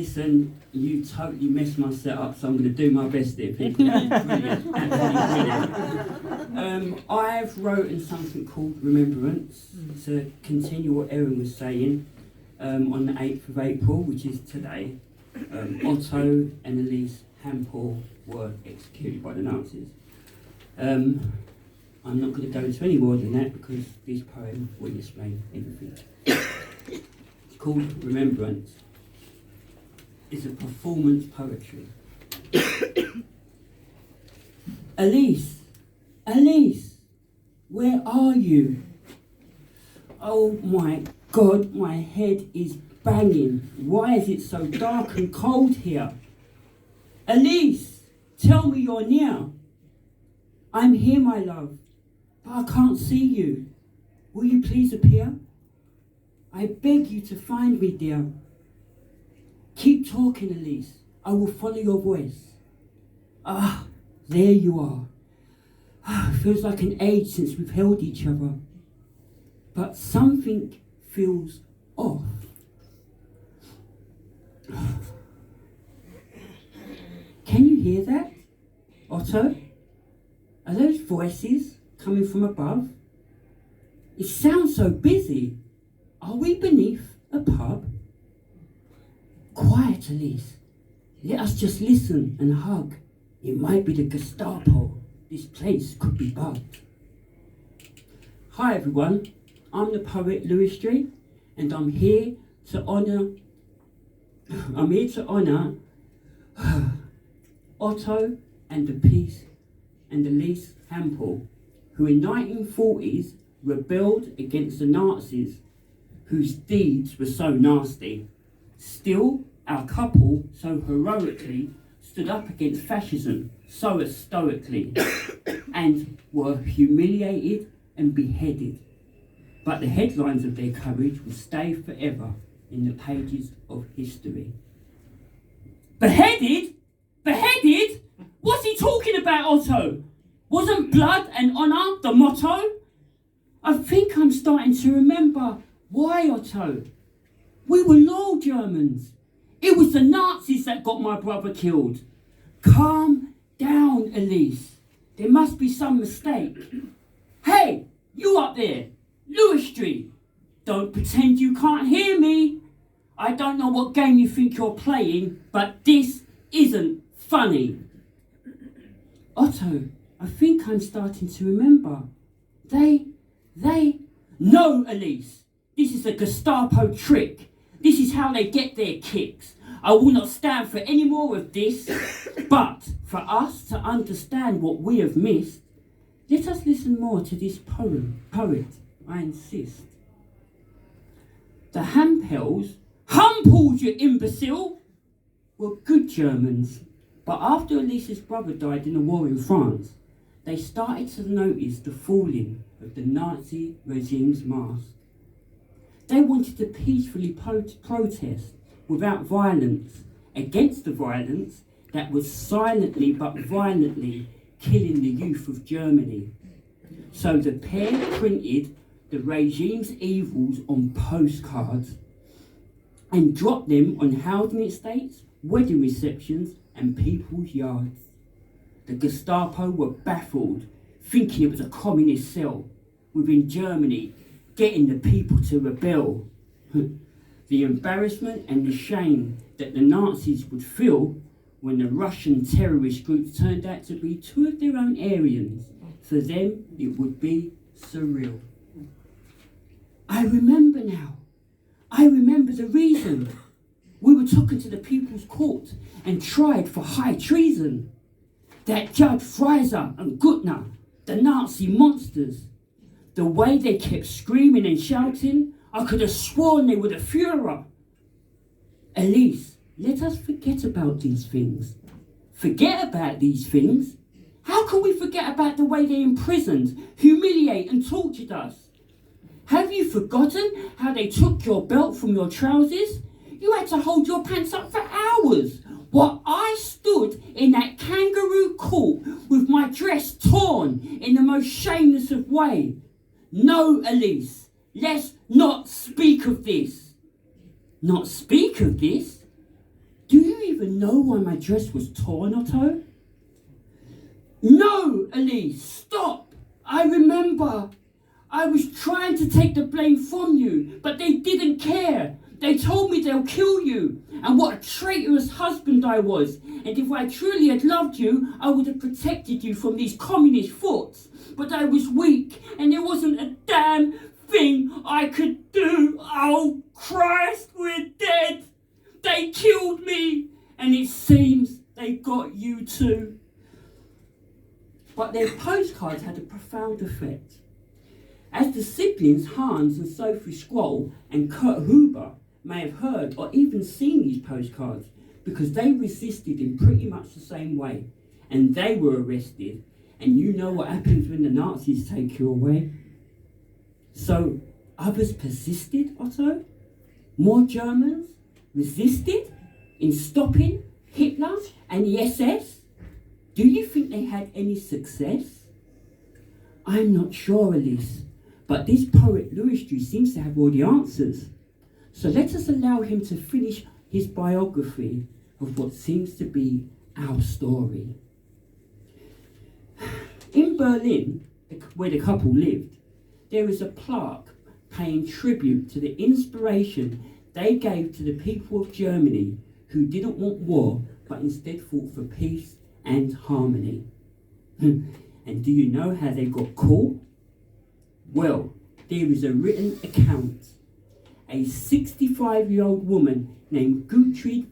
Listen, you totally messed my set up, so I'm going to do my best here, people. Brilliant, absolutely brilliant. I've written something called Remembrance to continue what Erin was saying on the 8th of April, which is today. Otto and Elise Hampel were executed by the Nazis. I'm not going to go into any more than that because this poem will explain everything. It's called Remembrance. It's a performance poetry. Elise, Elise, where are you? Oh my God, my head is banging. Why is it so dark and cold here? Elise, tell me you're near. I'm here, my love, but I can't see you. Will you please appear? I beg you to find me, dear. Keep talking, Elise. I will follow your voice. Ah, there you are. Feels like an age since we've held each other. But something feels off. Can you hear that, Otto? Are those voices coming from above? It sounds so busy. Are we beneath a pub? Quiet, Elise. Let us just listen and hug. It might be the Gestapo. This place could be bugged. Hi everyone, I'm the poet Lewistry, and I'm here to honour Otto and Elise Hampel, who in 1940s rebelled against the Nazis, whose deeds were so nasty. Still, our couple so heroically stood up against fascism so stoically and were humiliated and beheaded. But the headlines of their courage will stay forever in the pages of history. Beheaded? Beheaded? What's he talking about, Otto? Wasn't blood and honour the motto? I think I'm starting to remember why, Otto. We were loyal Germans. It was the Nazis that got my brother killed. Calm down, Elise. There must be some mistake. Hey, you up there, Lewistry. Don't pretend you can't hear me. I don't know what game you think you're playing, but this isn't funny. Otto, I think I'm starting to remember. No, Elise. This is a Gestapo trick. This is how they get their kicks. I will not stand for any more of this. But for us to understand what we have missed, let us listen more to this poet, I insist. The Hampels, you imbecile, were good Germans. But after Elise's brother died in the war in France, they started to notice the falling of the Nazi regime's mask. They wanted to peacefully protest without violence against the violence that was silently but violently killing the youth of Germany. So the pair printed the regime's evils on postcards and dropped them on housing estates, wedding receptions and people's yards. The Gestapo were baffled, thinking it was a communist cell within Germany getting the people to rebel. The embarrassment and the shame that the Nazis would feel when the Russian terrorist groups turned out to be two of their own Aryans, for them it would be surreal. I remember now. I remember the reason. We were taken to the People's Court and tried for high treason. That Judge Freiser and Gutner, the Nazi monsters, the way they kept screaming and shouting, I could have sworn they were the Führer. Elise, let us forget about these things. Forget about these things? How can we forget about the way they imprisoned, humiliated and tortured us? Have you forgotten how they took your belt from your trousers? You had to hold your pants up for hours. While I stood in that kangaroo court with my dress torn in the most shameless of way. No, Elise, let's not speak of this. Not speak of this? even know why my dress was torn, Otto? No, Elise, stop! I remember. I was trying to take the blame from you, but they didn't care. They told me they'll kill you, and what a traitorous husband I was. And if I truly had loved you, I would have protected you from these communist thoughts. But I was weak, and there wasn't a damn thing I could do. Oh, Christ, we're dead. They killed me, and it seems they got you too. But their postcards had a profound effect. As the siblings Hans and Sophie Scroll and Kurt Huber may have heard or even seen these postcards, because they resisted in pretty much the same way, and they were arrested, and you know what happens when the Nazis take you away. So others persisted, Otto? More Germans resisted in stopping Hitler and the SS? Do you think they had any success? I'm not sure, Elise, but this poet Lewistry seems to have all the answers. So let us allow him to finish his biography of what seems to be our story. In Berlin, where the couple lived, there is a plaque paying tribute to the inspiration they gave to the people of Germany who didn't want war but instead fought for peace and harmony. And do you know how they got caught? Well, there is a written account. A 65-year-old woman named Gertrude